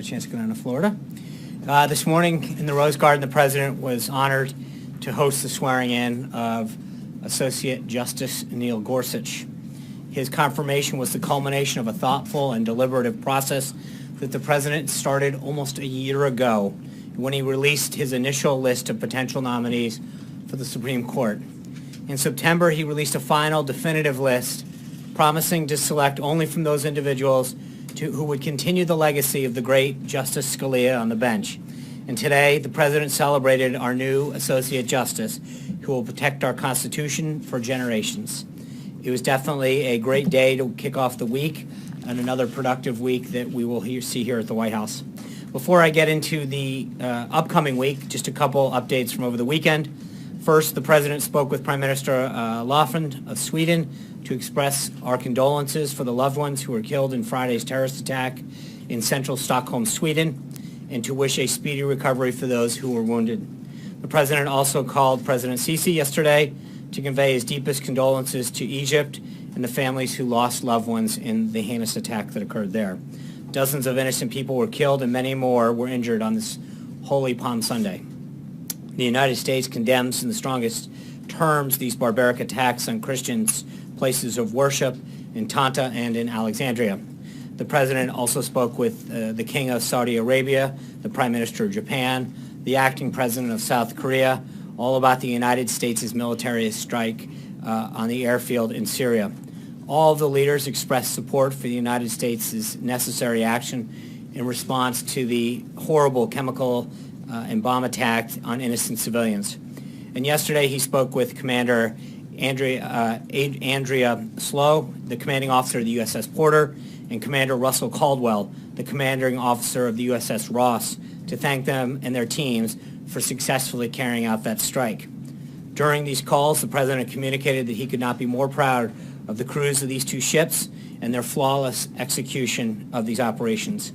A chance to go down to Florida. This morning in the Rose Garden, the President was honored to host the swearing-in of Associate Justice Neil Gorsuch. His confirmation was the culmination of a thoughtful and deliberative process that the President started almost a year ago when he released his initial list of potential nominees for the Supreme Court. In September, he released a final definitive list promising to select only from those individuals who would continue the legacy of the great Justice Scalia on the bench. And today, the President celebrated our new Associate Justice, who will protect our Constitution for generations. It was definitely a great day to kick off the week and another productive week that we will see here at the White House. Before I get into the upcoming week, just a couple updates from over the weekend. First, the President spoke with Prime Minister Löfven of Sweden to express our condolences for the loved ones who were killed in Friday's terrorist attack in central Stockholm, Sweden, and to wish a speedy recovery for those who were wounded. The President also called President Sisi yesterday to convey his deepest condolences to Egypt and the families who lost loved ones in the heinous attack that occurred there. Dozens of innocent people were killed and many more were injured on this Holy Palm Sunday. The United States condemns in the strongest terms these barbaric attacks on Christians' places of worship in Tanta and in Alexandria. The President also spoke with the King of Saudi Arabia, the Prime Minister of Japan, the Acting President of South Korea, all about the United States' military strike on the airfield in Syria. All of the leaders expressed support for the United States' necessary action in response to the horrible chemical and bomb attack on innocent civilians. And yesterday he spoke with Commander Andrea Slow, the commanding officer of the USS Porter, and Commander Russell Caldwell, the commanding officer of the USS Ross, to thank them and their teams for successfully carrying out that strike. During these calls, the President communicated that he could not be more proud of the crews of these two ships and their flawless execution of these operations.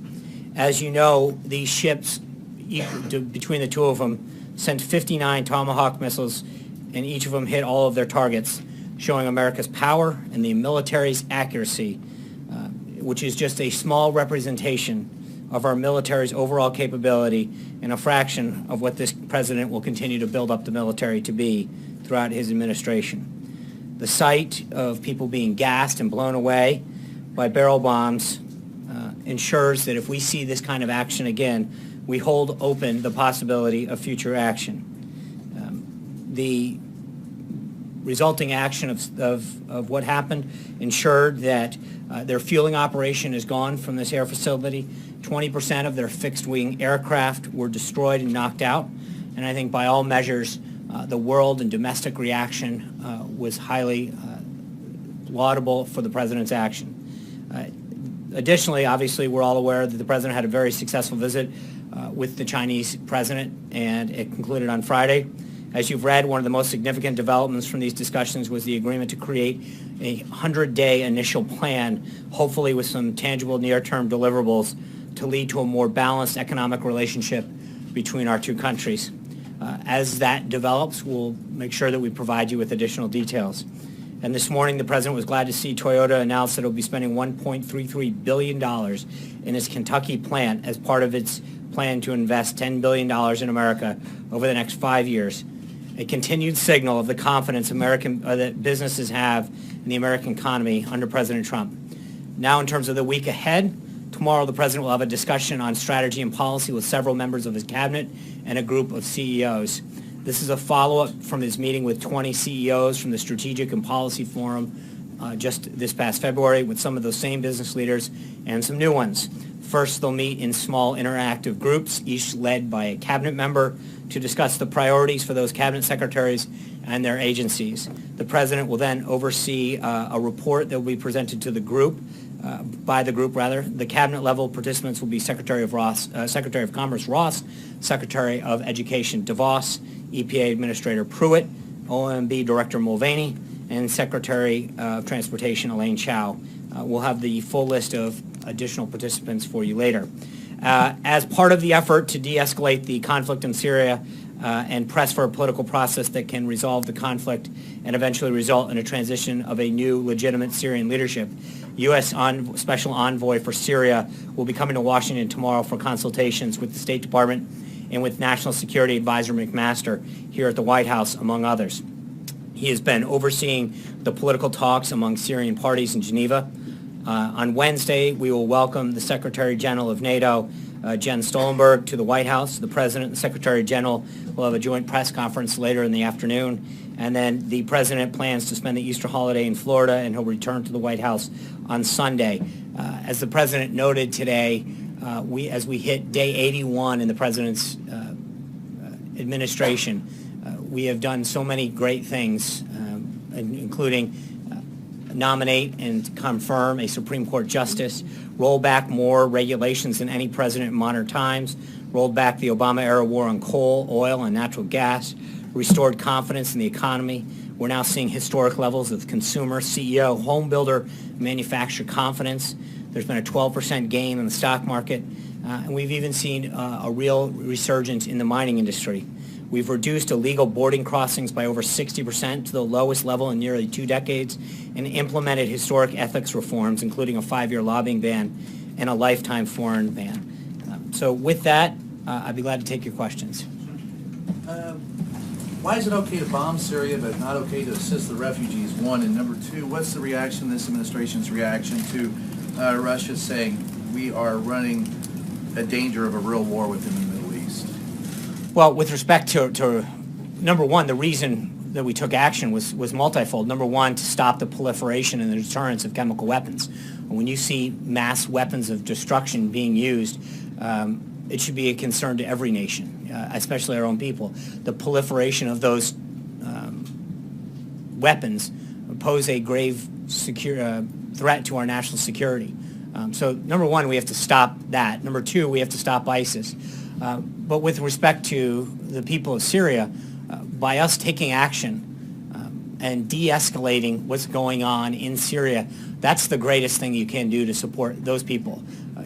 As you know, these ships, between the two of them, sent 59 Tomahawk missiles, and each of them hit all of their targets, showing America's power and the military's accuracy, which is just a small representation of our military's overall capability and a fraction of what this President will continue to build up the military to be throughout his administration. The sight of people being gassed and blown away by barrel bombs ensures that if we see this kind of action again, we hold open the possibility of future action. The resulting action of what happened ensured that their fueling operation is gone from this air facility. 20% of their fixed-wing aircraft were destroyed and knocked out. And I think by all measures, the world and domestic reaction was highly laudable for the President's action. Additionally, obviously, we're all aware that the President had a very successful visit with the Chinese President, and it concluded on Friday. As you've read, one of the most significant developments from these discussions was the agreement to create a 100-day initial plan, hopefully with some tangible near-term deliverables to lead to a more balanced economic relationship between our two countries. As that develops, we'll make sure that we provide you with additional details. And this morning, the President was glad to see Toyota announce that it will be spending $1.33 billion in its Kentucky plant as part of its plan to invest $10 billion in America over the next 5 years. A continued signal of the confidence that businesses have in the American economy under President Trump. Now, in terms of the week ahead, tomorrow the President will have a discussion on strategy and policy with several members of his cabinet and a group of CEOs. This is a follow-up from his meeting with 20 CEOs from the Strategic and Policy Forum just this past February with some of those same business leaders and some new ones. First, they'll meet in small interactive groups, each led by a cabinet member, to discuss the priorities for those cabinet secretaries and their agencies. The President will then oversee a report that will be presented to the group, by the group rather. The cabinet level participants will be Secretary of Commerce Ross, Secretary of Education DeVos, EPA Administrator Pruitt, OMB Director Mulvaney, and Secretary of Transportation Elaine Chao. We'll have the full list of additional participants for you later. As part of the effort to de-escalate the conflict in Syria, and press for a political process that can resolve the conflict and eventually result in a transition of a new legitimate Syrian leadership. U.S. Special Envoy for Syria will be coming to Washington tomorrow for consultations with the State Department and with National Security Advisor McMaster here at the White House, among others. He has been overseeing the political talks among Syrian parties in Geneva. On Wednesday, we will welcome the Secretary General of NATO, Jens Stoltenberg, to the White House. The President and the Secretary General will have a joint press conference later in the afternoon. And then the President plans to spend the Easter holiday in Florida, and he'll return to the White House on Sunday. As the President noted today, as we hit day 81 in the President's administration, we have done so many great things, including nominate and confirm a Supreme Court justice, roll back more regulations than any president in modern times, rolled back the Obama-era war on coal, oil, and natural gas, restored confidence in the economy. We're now seeing historic levels of consumer, CEO, home builder, manufacturer confidence. There's been a 12% gain in the stock market, and we've even seen a real resurgence in the mining industry. We've reduced illegal boarding crossings by over 60% to the lowest level in nearly 2 decades, and implemented historic ethics reforms, including a 5-year lobbying ban and a lifetime foreign ban. So with that, I'd be glad to take your questions. Why is it okay to bomb Syria but not okay to assist the refugees, one? And number two, what's the reaction, this administration's reaction to Russia saying we are running a danger of a real war within the Middle East? Well, with respect to number one, the reason that we took action was multifold. Number one, to stop the proliferation and the deterrence of chemical weapons. When you see mass weapons of destruction being used, it should be a concern to every nation, especially our own people. The proliferation of those weapons pose a grave threat to our national security. So number one, we have to stop that. Number two, we have to stop ISIS. But with respect to the people of Syria, by us taking action and de-escalating what's going on in Syria, that's the greatest thing you can do to support those people.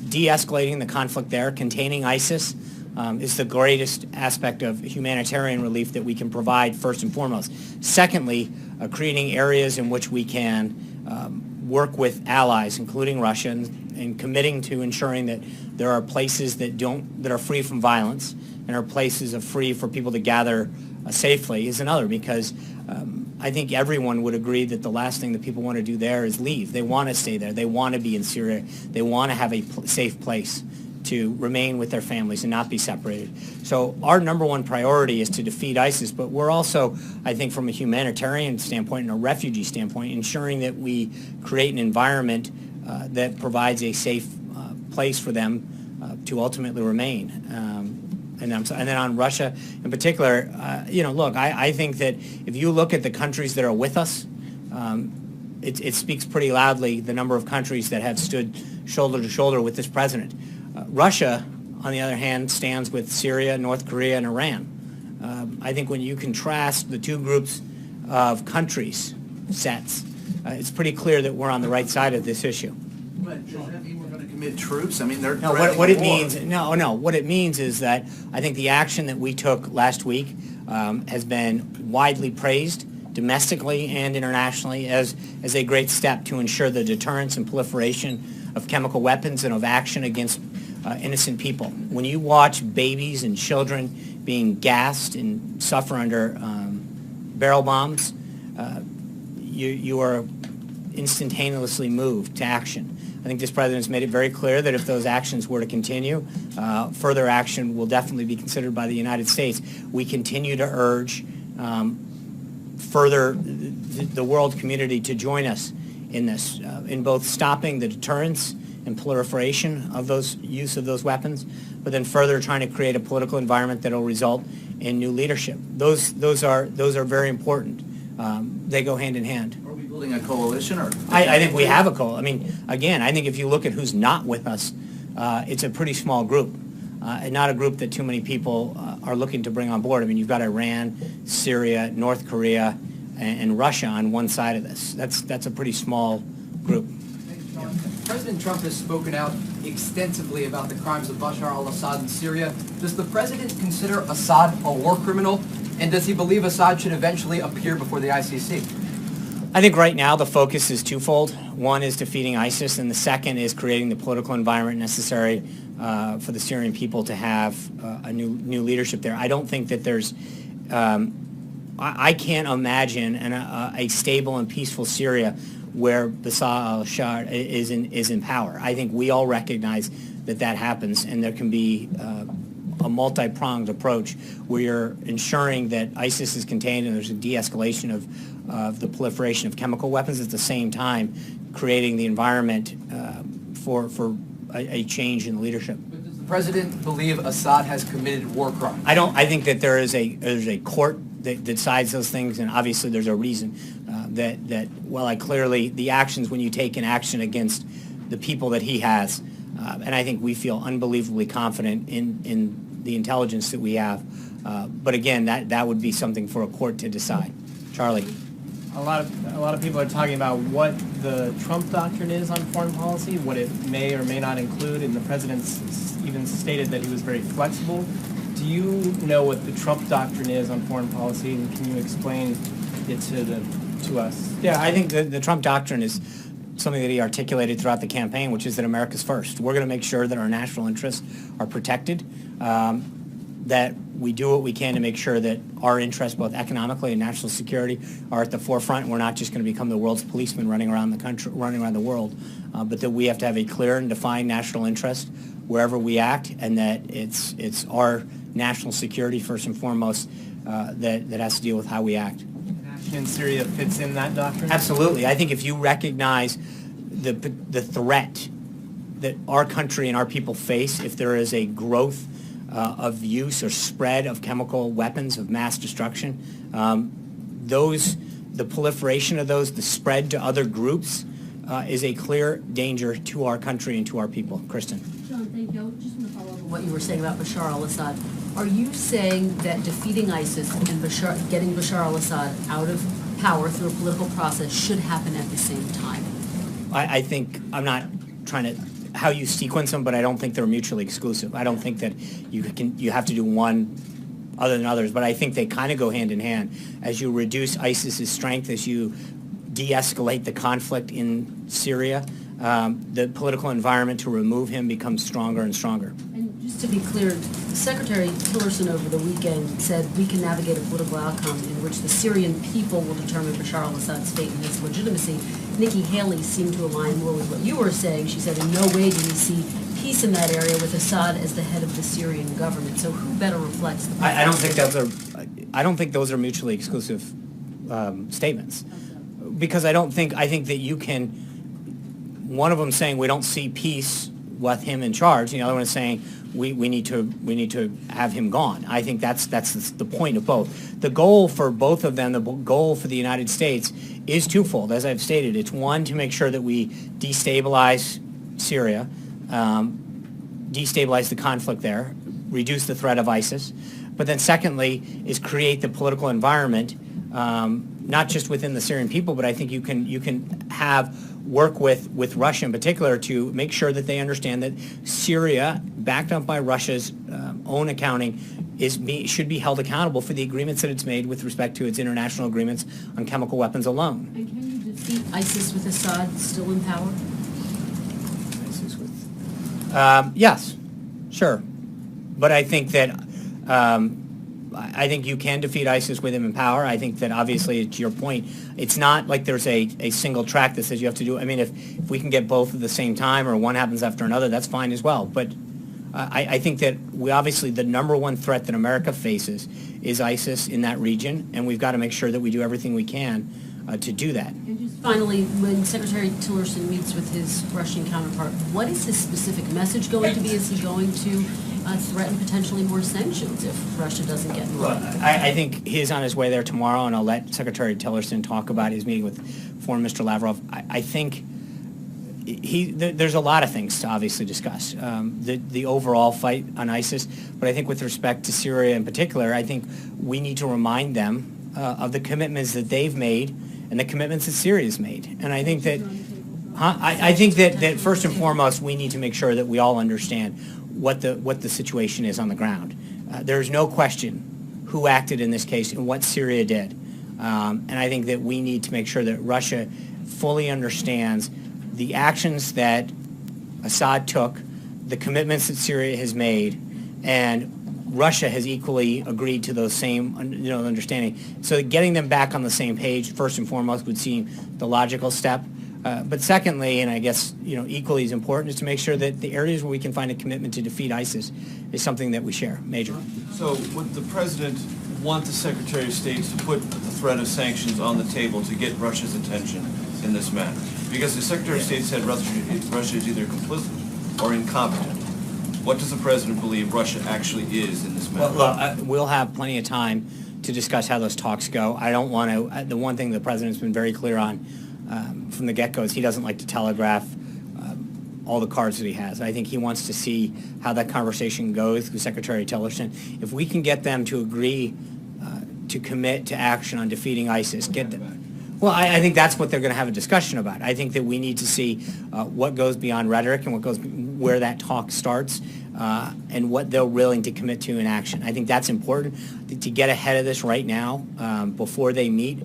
De-escalating the conflict there, containing ISIS, is the greatest aspect of humanitarian relief that we can provide, first and foremost. Secondly, creating areas in which we can work with allies, including Russia, and committing to ensuring that there are places that are free from violence and are places free for people to gather safely is another, because I think everyone would agree that the last thing that people want to do there is leave. They want to stay there. They want to be in Syria. They want to have a safe place to remain with their families and not be separated. So our number one priority is to defeat ISIS, but we're also, I think, from a humanitarian standpoint and a refugee standpoint, ensuring that we create an environment that provides a safe place for them to ultimately remain. And then on Russia in particular, look, I think that if you look at the countries that are with us, it speaks pretty loudly, the number of countries that have stood shoulder to shoulder with this president. Russia, on the other hand, stands with Syria, North Korea, and Iran. I think when you contrast the two groups of countries sets, it's pretty clear that we're on the right side of this issue. But does that mean we're going to commit troops? I mean, they're no. What it means? No. What it means is that I think the action that we took last week has been widely praised domestically and internationally as a great step to ensure the deterrence and proliferation of chemical weapons and of action against innocent people. When you watch babies and children being gassed and suffer under barrel bombs, you are instantaneously moved to action. I think this president's made it very clear that if those actions were to continue, further action will definitely be considered by the United States. We continue to urge further the world community to join us in this, in both stopping the deterrence and proliferation of those use of those weapons, but then further trying to create a political environment that will result in new leadership. Those are very important. They go hand in hand. Are we building a coalition, or? I think we have a coalition. I mean, again, I think if you look at who's not with us, it's a pretty small group, and not a group that too many people are looking to bring on board. I mean, you've got Iran, Syria, North Korea, and Russia on one side of this. That's a pretty small group. President Trump has spoken out extensively about the crimes of Bashar al-Assad in Syria. Does the president consider Assad a war criminal? And does he believe Assad should eventually appear before the ICC? I think right now the focus is twofold. One is defeating ISIS, and the second is creating the political environment necessary for the Syrian people to have a new leadership there. I don't think that there's I can't imagine a stable and peaceful Syria where Bashar al-Assad is in power. I think we all recognize that happens, and there can be a multi-pronged approach where you're ensuring that ISIS is contained and there's a de-escalation of the proliferation of chemical weapons, at the same time creating the environment for a change in leadership. But does the president believe Assad has committed war crimes? I think that there's a court that decides those things, and obviously there's a reason clearly the actions, when you take an action against the people that he has, and I think we feel unbelievably confident in the intelligence that we have. But again, that would be something for a court to decide. Charlie. A lot of people are talking about what the Trump doctrine is on foreign policy, what it may or may not include, and the president's even stated that he was very flexible. Do you know what the Trump doctrine is on foreign policy, and can you explain it to us? Yeah, I think the Trump doctrine is something that he articulated throughout the campaign, which is that America's first. We're going to make sure that our national interests are protected, that we do what we can to make sure that our interests, both economically and national security, are at the forefront. We're not just going to become the world's policeman running around the country, running around the world, but that we have to have a clear and defined national interest wherever we act, and that it's our national security first and foremost that has to deal with how we act. Action in Syria fits in that doctrine? Absolutely. I think if you recognize the threat that our country and our people face, if there is a growth of use or spread of chemical weapons of mass destruction, the proliferation of those, the spread to other groups, is a clear danger to our country and to our people. Kristen. John, thank you. I just want to follow up on what you were saying about Bashar al-Assad. Are you saying that defeating ISIS and getting Bashar al-Assad out of power through a political process should happen at the same time? I think, I'm not trying to how you sequence them, but I don't think they're mutually exclusive. I don't think that you have to do one other than others, but I think they kind of go hand in hand. As you reduce ISIS's strength, as you de-escalate the conflict in Syria, the political environment to remove him becomes stronger and stronger. And just to be clear, Secretary Tillerson over the weekend said we can navigate a political outcome in which the Syrian people will determine Bashar al-Assad's fate and his legitimacy. Nikki Haley seemed to align more with what you were saying. She said in no way do we see peace in that area with Assad as the head of the Syrian government. So who better reflects the I don't think those are mutually exclusive statements. Because I think that you can, one of them saying we don't see peace with him in charge, the other one is saying we need to have him gone. I think that's the point of both. The goal for both of them, the goal for the United States, is twofold. As I've stated, it's one, to make sure that we destabilize Syria, destabilize the conflict there, reduce the threat of ISIS, but then secondly is create the political environment, not just within the Syrian people, but I think you can work with Russia in particular to make sure that they understand that Syria, backed up by Russia's own accounting, should be held accountable for the agreements that it's made with respect to its international agreements on chemical weapons alone. And can you defeat ISIS with Assad still in power? Yes, sure, but I think that I think you can defeat ISIS with him in power. I think that obviously, to your point, it's not like there's a single track that says you have to do it. I mean, if we can get both at the same time or one happens after another, that's fine as well. But I think that obviously the number one threat that America faces is ISIS in that region, and we've got to make sure that we do everything we can to do that. And just finally, when Secretary Tillerson meets with his Russian counterpart, what is his specific message going to be? Is he going to threaten potentially more sanctions if Russia doesn't get involved? Well, I think he's on his way there tomorrow, and I'll let Secretary Tillerson talk about his meeting with Foreign Minister Lavrov. I think there's a lot of things to obviously discuss. The overall fight on ISIS, but I think with respect to Syria in particular, I think we need to remind them of the commitments that they've made and the commitments that Syria's made. And I think that, I think that first and foremost, we need to make sure that we all understand what the situation is on the ground. There's no question who acted in this case and what Syria did. And I think that we need to make sure that Russia fully understands the actions that Assad took, the commitments that Syria has made, and Russia has equally agreed to those same understanding. So getting them back on the same page, first and foremost, would seem the logical step. But secondly, and I guess equally as important, is to make sure that the areas where we can find a commitment to defeat ISIS is something that we share. Major. So would the President want the Secretary of State to put the threat of sanctions on the table to get Russia's attention in this matter? Because the Secretary of State said Russia is either complicit or incompetent. What does the President believe Russia actually is in this matter? Well, we'll have plenty of time to discuss how those talks go. I don't want to. The one thing the President's been very clear on from the get-go is he doesn't like to telegraph all the cards that he has. I think he wants to see how that conversation goes with Secretary Tillerson. If we can get them to agree to commit to action on defeating ISIS, well, I think that's what they're going to have a discussion about. I think that we need to see what goes beyond rhetoric and where that talk starts and what they're willing to commit to in action. I think that's important. To get ahead of this right now before they meet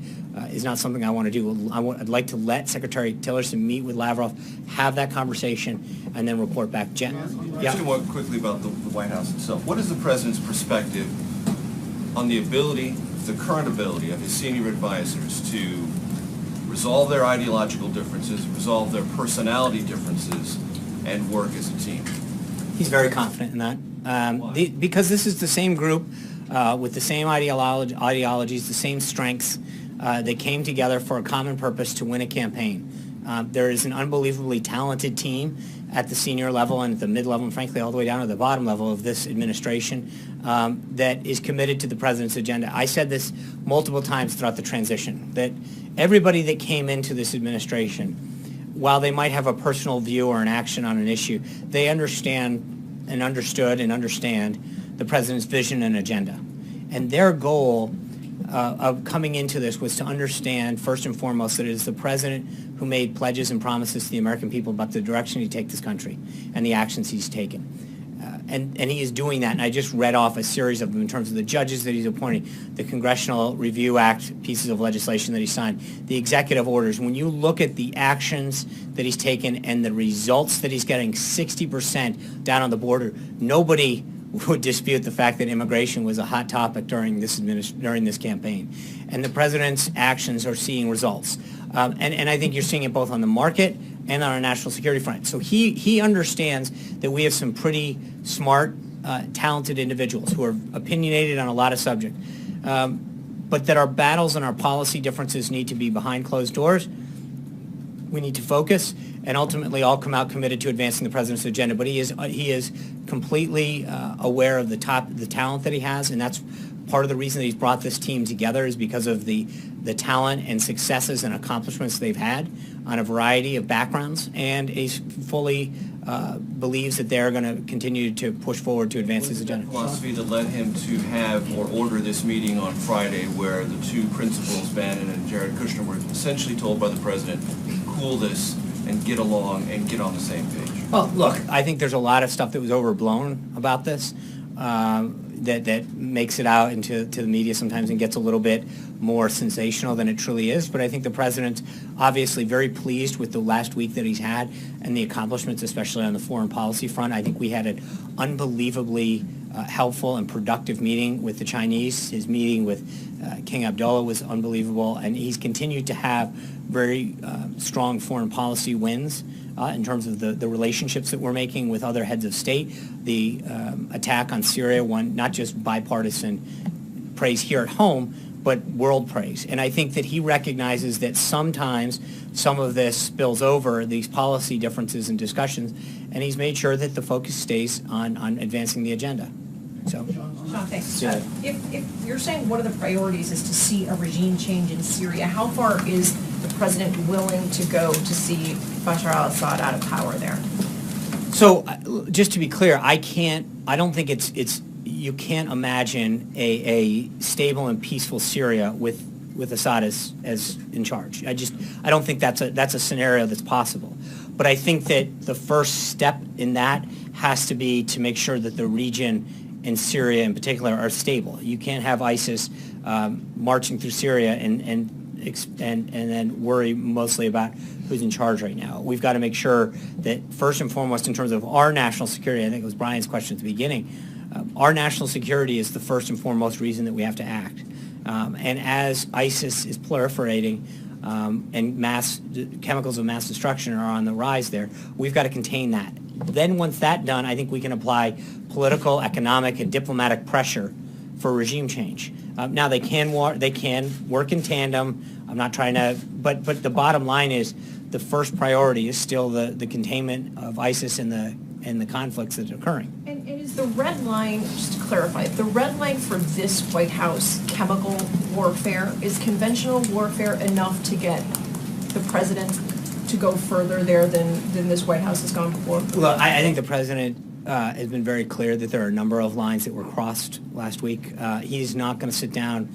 is not something I want to do. I'd like to let Secretary Tillerson meet with Lavrov, have that conversation, and then report back. Jen? Yeah. Just more quickly about the White House itself. What is the President's perspective on the current ability of his senior advisors to resolve their ideological differences, resolve their personality differences, and work as a team? He's very confident in that. Because this is the same group with the same ideologies, the same strengths. They came together for a common purpose to win a campaign. There is an unbelievably talented team at the senior level and at the mid-level and frankly all the way down to the bottom level of this administration that is committed to the President's agenda. I said this multiple times throughout the transition, that everybody that came into this administration, while they might have a personal view or an action on an issue, they understand and understood and understand the President's vision and agenda. And their goal of coming into this was to understand, first and foremost, that it is the President who made pledges and promises to the American people about the direction he'd take this country and the actions he's taken. And he is doing that, and I just read off a series of them in terms of the judges that he's appointing, the Congressional Review Act pieces of legislation that he signed, the executive orders. When you look at the actions that he's taken and the results that he's getting, 60% down on the border, nobody would dispute the fact that immigration was a hot topic during this campaign. And the President's actions are seeing results. And I think you're seeing it both on the market and on our national security front. So he understands that we have some pretty smart, talented individuals who are opinionated on a lot of subjects, but that our battles and our policy differences need to be behind closed doors. We need to focus and ultimately all come out committed to advancing the President's agenda. But he is completely aware of the talent that he has, and that's part of the reason that he's brought this team together is because of the talent and successes and accomplishments they've had on a variety of backgrounds, and he fully believes that they're going to continue to push forward to advance his agenda. Philosophy that led him to have or order this meeting on Friday where the two principals, Bannon and Jared Kushner, were essentially told by the President, cool this and get along and get on the same page? Well, look, I think there's a lot of stuff that was overblown about this. That makes it out into the media sometimes and gets a little bit more sensational than it truly is. But I think the President's obviously very pleased with the last week that he's had and the accomplishments, especially on the foreign policy front. I think we had an unbelievably helpful and productive meeting with the Chinese. His meeting with King Abdullah was unbelievable, and he's continued to have very strong foreign policy wins in terms of the relationships that we're making with other heads of state. The attack on Syria won not just bipartisan praise here at home, but world praise. And I think that he recognizes that sometimes some of this spills over, these policy differences and discussions, and he's made sure that the focus stays on advancing the agenda. So. Sean, thanks. Yeah. If you're saying one of the priorities is to see a regime change in Syria, how far is the President willing to go to see Bashar al-Assad out of power there? So, just to be clear, I don't think you can't imagine a stable and peaceful Syria with Assad as in charge. I don't think that's a scenario that's possible. But I think that the first step in that has to be to make sure that the region in Syria in particular are stable. You can't have ISIS marching through Syria and then worry mostly about who's in charge right now. We've got to make sure that first and foremost in terms of our national security, I think it was Brian's question at the beginning, our national security is the first and foremost reason that we have to act. And as ISIS is proliferating and chemicals of mass destruction are on the rise there, we've got to contain that. Then once that's done, I think we can apply political, economic, and diplomatic pressure for regime change. Now they can work in tandem. I'm not trying to, but the bottom line is the first priority is still the containment of ISIS and the conflicts that are occurring. And is the red line, just to clarify, the red line for this White House chemical warfare, is conventional warfare enough to get the president to go further there than this White House has gone before? Well, I think the president has been very clear that there are a number of lines that were crossed last week. He's not going to sit down.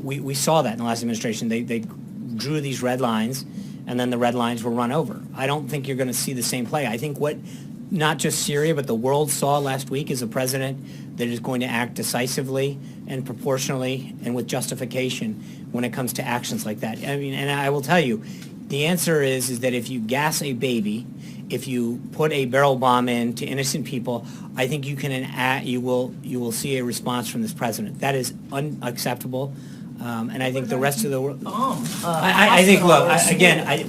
We saw that in the last administration. They drew these red lines, and then the red lines were run over. I don't think you're going to see the same play. I think what not just Syria, but the world saw last week is a president that is going to act decisively and proportionally and with justification when it comes to actions like that. I mean, and I will tell you, the answer is that if you gas a baby, if you put a barrel bomb in to innocent people, I think you will see a response from this president. That is unacceptable. And I think the rest of the world. I think, look,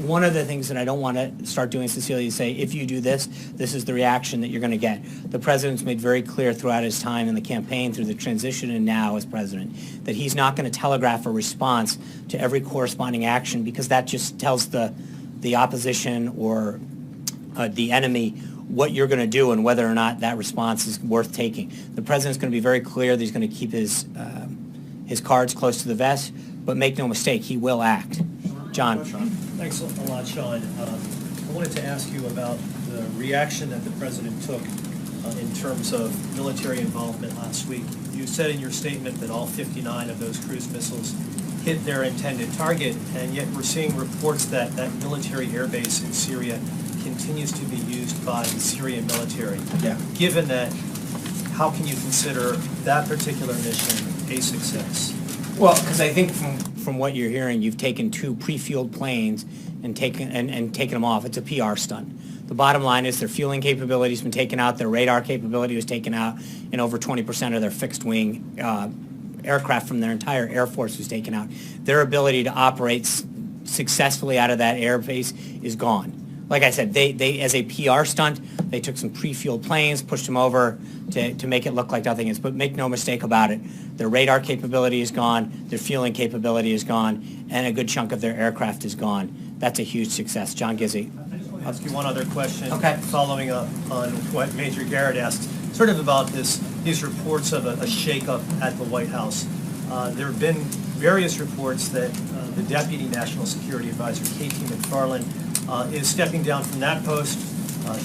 one of the things that I don't want to start doing, Cecilia, is say, if you do this, this is the reaction that you're going to get. The president's made very clear throughout his time in the campaign, through the transition and now as president, that he's not going to telegraph a response to every corresponding action, because that just tells the opposition or the enemy what you're going to do and whether or not that response is worth taking. The president's going to be very clear that he's going to keep his cards close to the vest, but make no mistake, he will act. John. Thanks a lot, Sean. I wanted to ask you about the reaction that the president took in terms of military involvement last week. You said in your statement that all 59 of those cruise missiles hit their intended target, and yet we're seeing reports that that military airbase in Syria continues to be used by the Syrian military. Yeah. Given that, how can you consider that particular mission a success? Well, because I think from what you're hearing, you've taken two pre-fueled planes and taken them off. It's a PR stunt. The bottom line is their fueling capability has been taken out, their radar capability was taken out, and over 20% of their fixed-wing aircraft from their entire Air Force was taken out. Their ability to operate successfully out of that airbase is gone. Like I said, they as a PR stunt, they took some pre-fueled planes, pushed them over to make it look like nothing is. But make no mistake about it, their radar capability is gone, their fueling capability is gone, and a good chunk of their aircraft is gone. That's a huge success. John Gizzi. I just want to ask you one other question, okay, following up on what Major Garrett asked, sort of about these reports of a shakeup at the White House. There have been various reports that the Deputy National Security Advisor, K.T. McFarland, is stepping down from that post.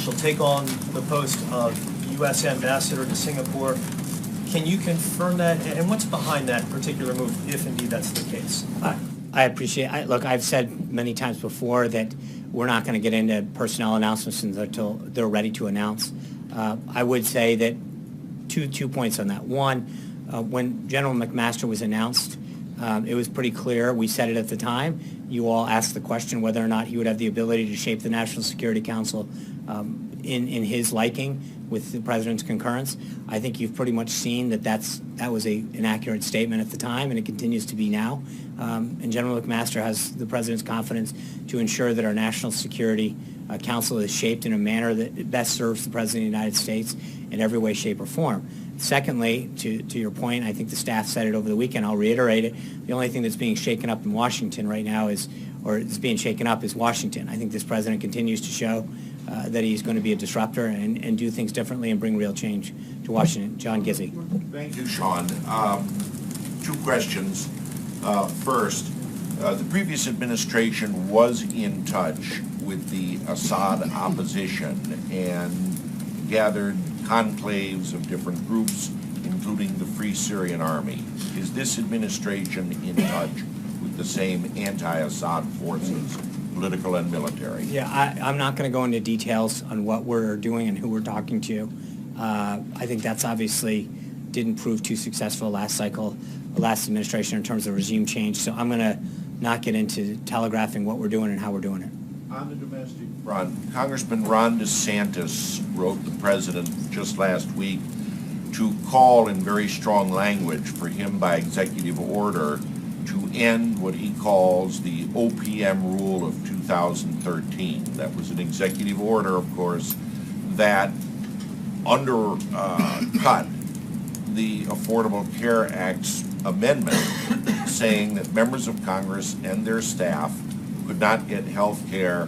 She'll take on the post of U.S. Ambassador to Singapore. Can you confirm that? And what's behind that particular move, if indeed that's the case? I appreciate it. Look, I've said many times before that we're not going to get into personnel announcements until they're ready to announce. I would say that two points on that. One, when General McMaster was announced, it was pretty clear. We said it at the time. You all asked the question whether or not he would have the ability to shape the National Security Council in his liking with the president's concurrence. I think you've pretty much seen that was an accurate statement at the time, and it continues to be now. And General McMaster has the president's confidence to ensure that our National Security Council is shaped in a manner that best serves the President of the United States in every way, shape, or form. Secondly, to your point, I think the staff said it over the weekend, I'll reiterate it, the only thing that's being shaken up in Washington right now is Washington. I think this president continues to show that he's going to be a disruptor and do things differently and bring real change to Washington. John Gizzi. Thank you, Sean. Two questions. First, the previous administration was in touch with the Assad opposition and gathered conclaves of different groups, including the Free Syrian Army. Is this administration in touch with the same anti-Assad forces? political and military. Yeah, I'm not going to go into details on what we're doing and who we're talking to. I think that's obviously didn't prove too successful last cycle, last administration in terms of regime change. So I'm going to not get into telegraphing what we're doing and how we're doing it. On the domestic front, Congressman Ron DeSantis wrote the president just last week to call in very strong language for him by executive order to end what he calls the OPM rule of 2013. That was an executive order, of course, that undercut the Affordable Care Act's amendment saying that members of Congress and their staff could not get health care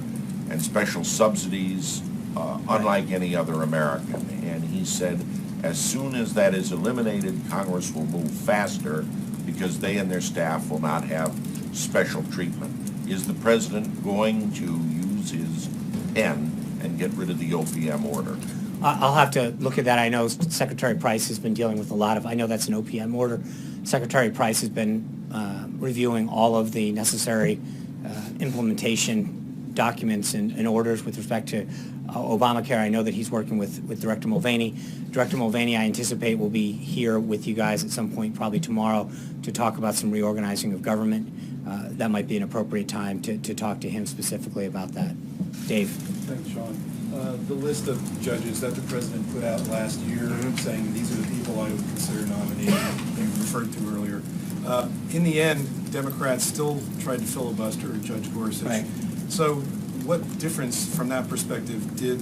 and special subsidies unlike any other American. And he said as soon as that is eliminated, Congress will move faster because they and their staff will not have special treatment. Is the president going to use his pen and get rid of the OPM order? I'll have to look at that. I know Secretary Price has been dealing with a lot of, I know that's an OPM order. Secretary Price has been reviewing all of the necessary implementation documents and orders with respect to Obamacare. I know that he's working with Director Mulvaney. Director Mulvaney, I anticipate, will be here with you guys at some point, probably tomorrow, to talk about some reorganizing of government. That might be an appropriate time to talk to him specifically about that. Dave. Thanks, Sean. The list of judges that the president put out last year saying these are the people I would consider nominating, you referred to earlier. In the end, Democrats still tried to filibuster Judge Gorsuch. Right. So what difference from that perspective did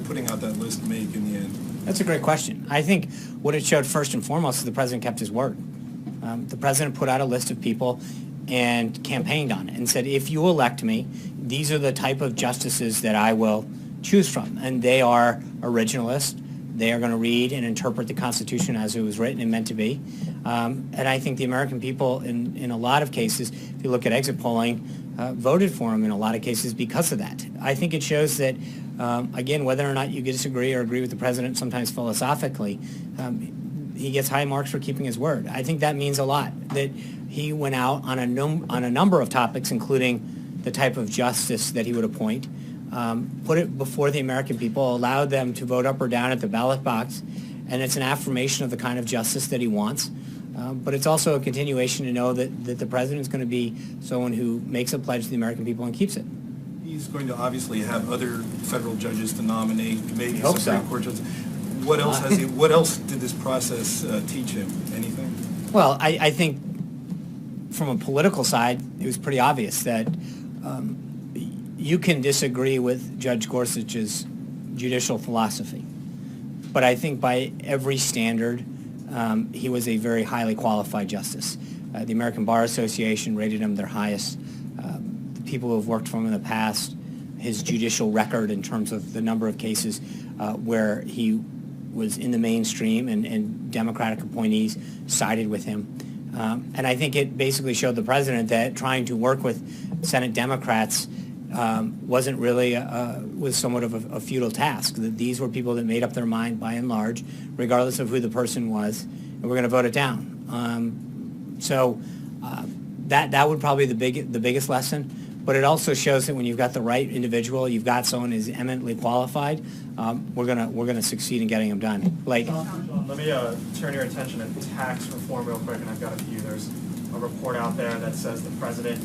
putting out that list make in the end? That's a great question. I think what it showed first and foremost is the president kept his word. The president put out a list of people and campaigned on it and said, if you elect me, these are the type of justices that I will choose from. And they are originalists. They are going to read and interpret the Constitution as it was written and meant to be. And I think the American people, in a lot of cases, if you look at exit polling, voted for him in a lot of cases because of that. I think it shows that, again, whether or not you disagree or agree with the president, sometimes philosophically, he gets high marks for keeping his word. I think that means a lot, that he went out on a number of topics, including the type of justice that he would appoint, put it before the American people, allowed them to vote up or down at the ballot box, and it's an affirmation of the kind of justice that he wants. But it's also a continuation to know that the president's going to be someone who makes a pledge to the American people and keeps it. He's going to obviously have other federal judges to nominate, maybe hope Supreme so. Court judges. What else has he? What else did this process teach him? Anything? Well, I think from a political side, it was pretty obvious that you can disagree with Judge Gorsuch's judicial philosophy, but I think by every standard, he was a very highly qualified justice. The American Bar Association rated him their highest. The people who have worked for him in the past, his judicial record in terms of the number of cases where he was in the mainstream and Democratic appointees sided with him. And I think it basically showed the president that trying to work with Senate Democrats wasn't really was somewhat of a futile task. That these were people that made up their mind by and large, regardless of who the person was, and we're going to vote it down. So that would probably be the biggest lesson. But it also shows that when you've got the right individual, you've got someone who's eminently qualified, we're gonna succeed in getting them done. Blake. Let me turn your attention to tax reform real quick, and I've got a few. There's a report out there that says the president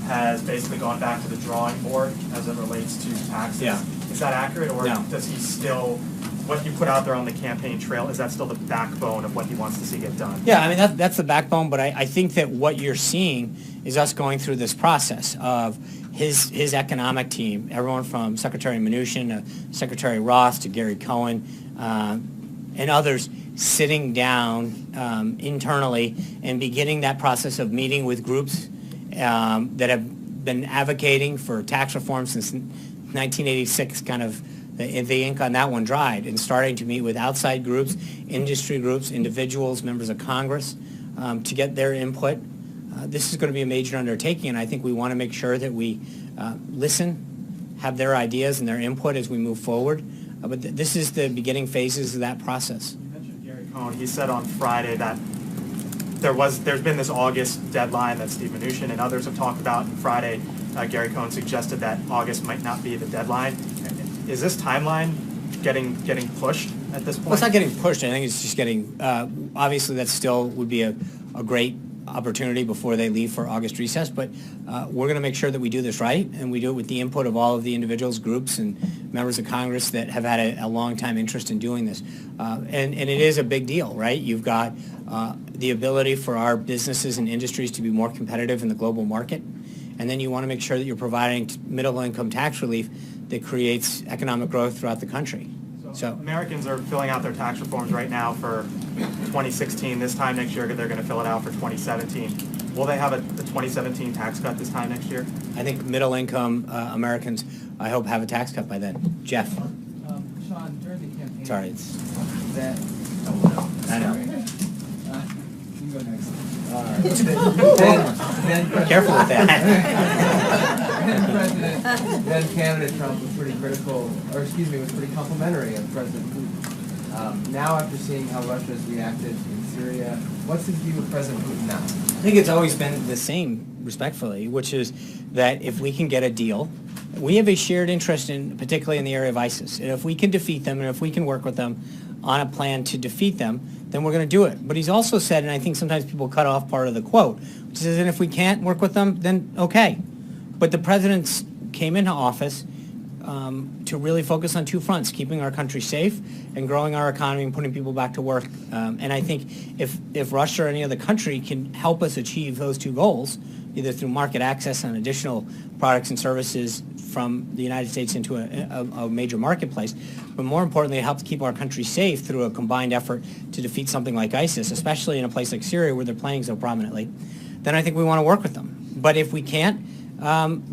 has basically gone back to the drawing board as it relates to taxes. Yeah. Is that accurate, or No. does he still, what he put out there on the campaign trail, is that still the backbone of what he wants to see get done? Yeah, I mean, that's the backbone, but I think that what you're seeing is us going through this process of his economic team, everyone from Secretary Mnuchin to Secretary Ross to Gary Cohen and others sitting down internally and beginning that process of meeting with groups that have been advocating for tax reform since 1986, kind of the ink on that one dried, and starting to meet with outside groups, industry groups, individuals, members of Congress, to get their input. This is going to be a major undertaking, and I think we want to make sure that we listen, have their ideas and their input as we move forward. But this is the beginning phases of that process. You mentioned Gary Cohen. He said on Friday that there's been this August deadline that Steve Mnuchin and others have talked about, and Friday Gary Cohn suggested that August might not be the deadline. Is this timeline getting pushed at this point? Well, it's not getting pushed. I think it's just getting, obviously that still would be a great opportunity before they leave for August recess, but we're going to make sure that we do this right, and we do it with the input of all of the individuals, groups, and members of Congress that have had a long time interest in doing this. And it is a big deal, right? You've got the ability for our businesses and industries to be more competitive in the global market, and then you want to make sure that you're providing middle-income tax relief that creates economic growth throughout the country. So Americans are filling out their tax reforms right now for 2016. This time next year, they're going to fill it out for 2017. Will they have a 2017 tax cut this time next year? I think middle-income Americans, I hope, have a tax cut by then. Jeff. Sean, during the campaign. Sorry, it's... That, I know. you go next. Careful with that. Then candidate Trump was pretty critical, or excuse me, was pretty complimentary of President Putin. Now, after seeing how Russia has reacted in Syria, what's his view of President Putin now? I think it's always been the same, respectfully, which is that if we can get a deal, we have a shared interest in, particularly in the area of ISIS. And if we can defeat them, and if we can work with them on a plan to defeat them, then we're going to do it. But he's also said, and I think sometimes people cut off part of the quote, which says, and if we can't work with them, then okay. But the president came into office to really focus on two fronts, keeping our country safe and growing our economy and putting people back to work. And I think if Russia or any other country can help us achieve those two goals, either through market access and additional products and services from the United States into a major marketplace, but more importantly, it helps keep our country safe through a combined effort to defeat something like ISIS, especially in a place like Syria where they're playing so prominently, then I think we want to work with them. But if we can't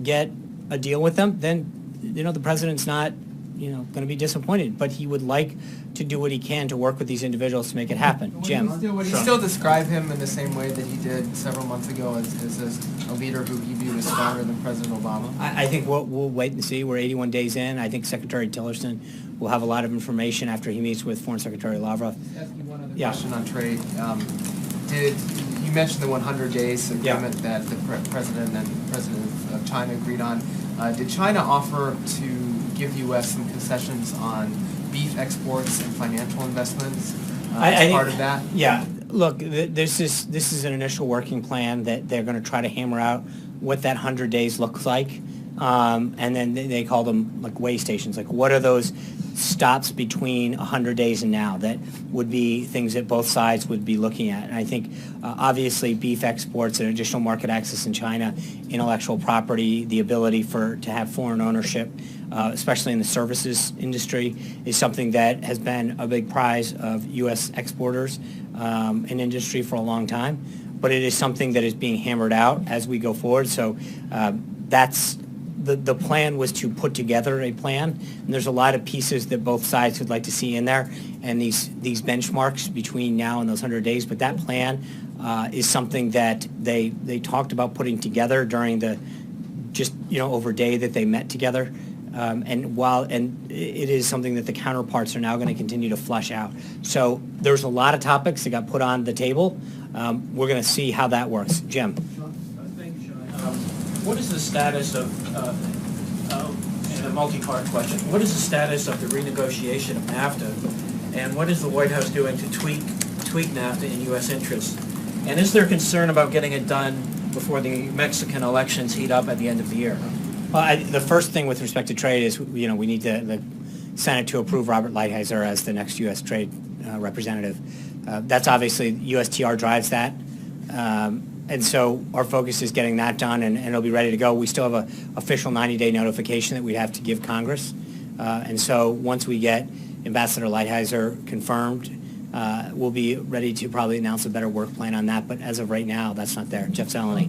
get a deal with them, then the president's not going to be disappointed, but he would like to do what he can to work with these individuals to make it happen. Jim. Would he still describe him in the same way that he did several months ago as a leader who he viewed as stronger than President Obama? I think we'll wait and see. We're 81 days in. I think Secretary Tillerson will have a lot of information after he meets with Foreign Secretary Lavrov. Ask you one other question on trade. You mentioned the 100 days agreement that the president and president of China agreed on. Did China offer to give the U.S. some concessions on beef exports and financial investments as part of that? Yeah. Look, this is an initial working plan that they're going to try to hammer out what that 100 days looks like. And then they call them like way stations. Like, what are those stops between 100 days and now? That would be things that both sides would be looking at. And I think, obviously, beef exports and additional market access in China, intellectual property, the ability to have foreign ownership, especially in the services industry, is something that has been a big prize of U.S. exporters in industry for a long time. But it is something that is being hammered out as we go forward. So that's the plan was to put together a plan, and there's a lot of pieces that both sides would like to see in there, and these benchmarks between now and those 100 days. But that plan is something that they talked about putting together during the over day that they met together. And it is something that the counterparts are now going to continue to flesh out. So there's a lot of topics that got put on the table. We're going to see how that works. Jim. What is the status of, and a multi-part question, what is the status of the renegotiation of NAFTA, and what is the White House doing to tweak NAFTA in U.S. interests? And is there concern about getting it done before the Mexican elections heat up at the end of the year? Well, the first thing with respect to trade is, we need the Senate to approve Robert Lighthizer as the next U.S. trade representative. That's obviously, USTR drives that. And so our focus is getting that done, and it'll be ready to go. We still have an official 90-day notification that we have to give Congress. And so once we get Ambassador Lighthizer confirmed, we'll be ready to probably announce a better work plan on that. But as of right now, that's not there. Jeff Zeleny.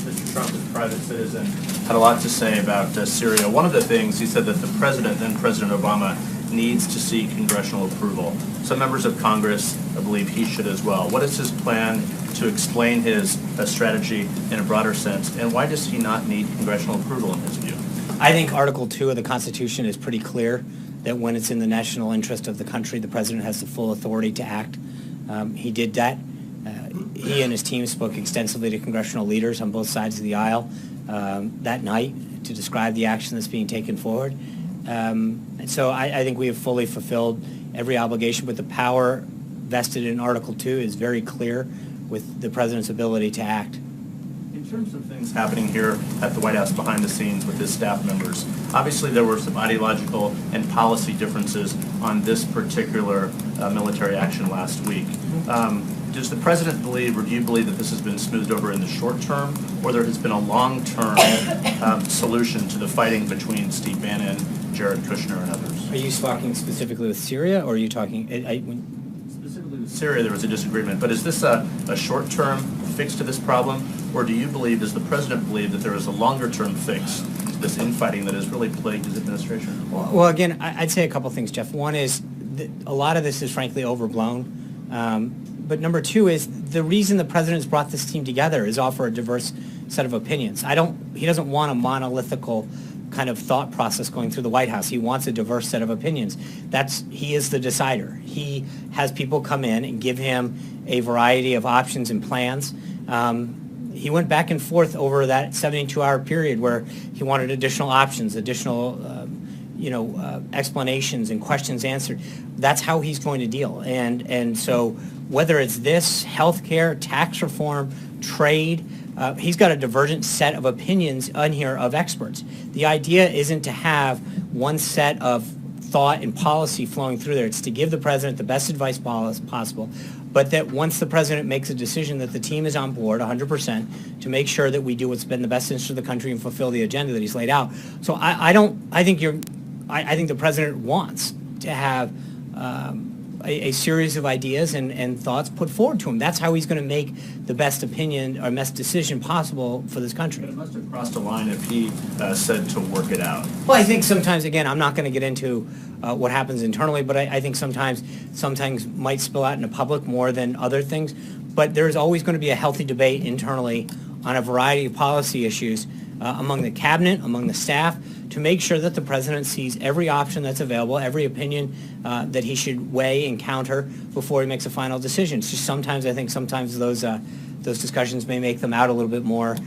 Mr. Trump, as a private citizen, had a lot to say about Syria. One of the things he said that the president, then President Obama, needs to seek congressional approval. Some members of Congress believe he should as well. What is his plan to explain his strategy in a broader sense, and why does he not need congressional approval in his view? I think Article 2 of the Constitution is pretty clear that when it's in the national interest of the country, the president has the full authority to act. He did that. he and his team spoke extensively to congressional leaders on both sides of the aisle that night to describe the action that's being taken forward. And so I think we have fully fulfilled every obligation, but the power vested in Article 2 is very clear with the President's ability to act. In terms of things happening here at the White House behind the scenes with his staff members, obviously there were some ideological and policy differences on this particular military action last week. Does the President believe, or do you believe, that this has been smoothed over in the short term, or there has been a long-term solution to the fighting between Steve Bannon, Jared Kushner, and others? Are you talking specifically with Syria, or are you talking... Specifically with Syria, there was a disagreement, but is this a short-term fix to this problem, or do you believe, does the President believe, that there is a longer-term fix to this infighting that has really plagued his administration? Well, again, I'd say a couple things, Jeff. One is that a lot of this is frankly overblown. But number two is the reason the President's brought this team together is offer a diverse set of opinions. He doesn't want a monolithical kind of thought process going through the White House. He wants a diverse set of opinions. He is the decider. He has people come in and give him a variety of options and plans. He went back and forth over that 72-hour period where he wanted additional options, additional explanations and questions answered. That's how he's going to deal. And so whether it's this, healthcare, tax reform, trade, he's got a divergent set of opinions on here of experts. The idea isn't to have one set of thought and policy flowing through there. It's to give the President the best advice possible, but that once the President makes a decision that the team is on board 100% to make sure that we do what's been the best interest of the country and fulfill the agenda that he's laid out. So I think the President wants to have a series of ideas and thoughts put forward to him. That's how he's going to make the best opinion or best decision possible for this country. But it must have crossed a line if he said to work it out. Well, I think sometimes, again, I'm not going to get into what happens internally, but I think sometimes some things might spill out in the public more than other things. But there's always going to be a healthy debate internally on a variety of policy issues among the cabinet, among the staff, to make sure that the President sees every option that's available, every opinion that he should weigh and counter before he makes a final decision. It's just sometimes, I think sometimes those discussions may make them out a little bit more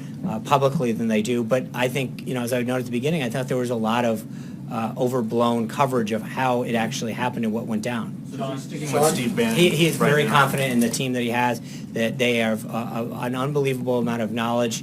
publicly than they do. But I think, as I noted at the beginning, I thought there was a lot of overblown coverage of how it actually happened and what went down. So he's sticking with Steve Bannon. He is right very now. confident in the team that he has, that they have an unbelievable amount of knowledge